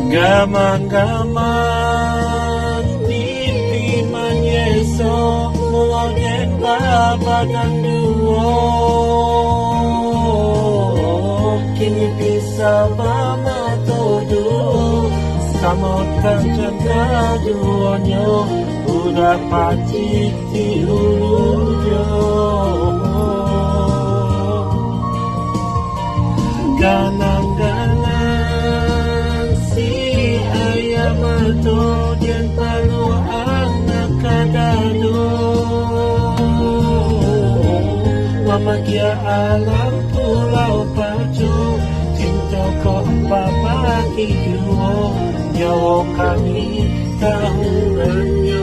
Gamang-gamang pipi manyeso mulanya babagan duo kini bisa bamato duo samotan jaga duonyo udah pati di hulunya ganang-ganang si ayam atau dian palu anak kadado mama kia alam pulau pacu cinta kau papa kiyo nyawa kami tahurannya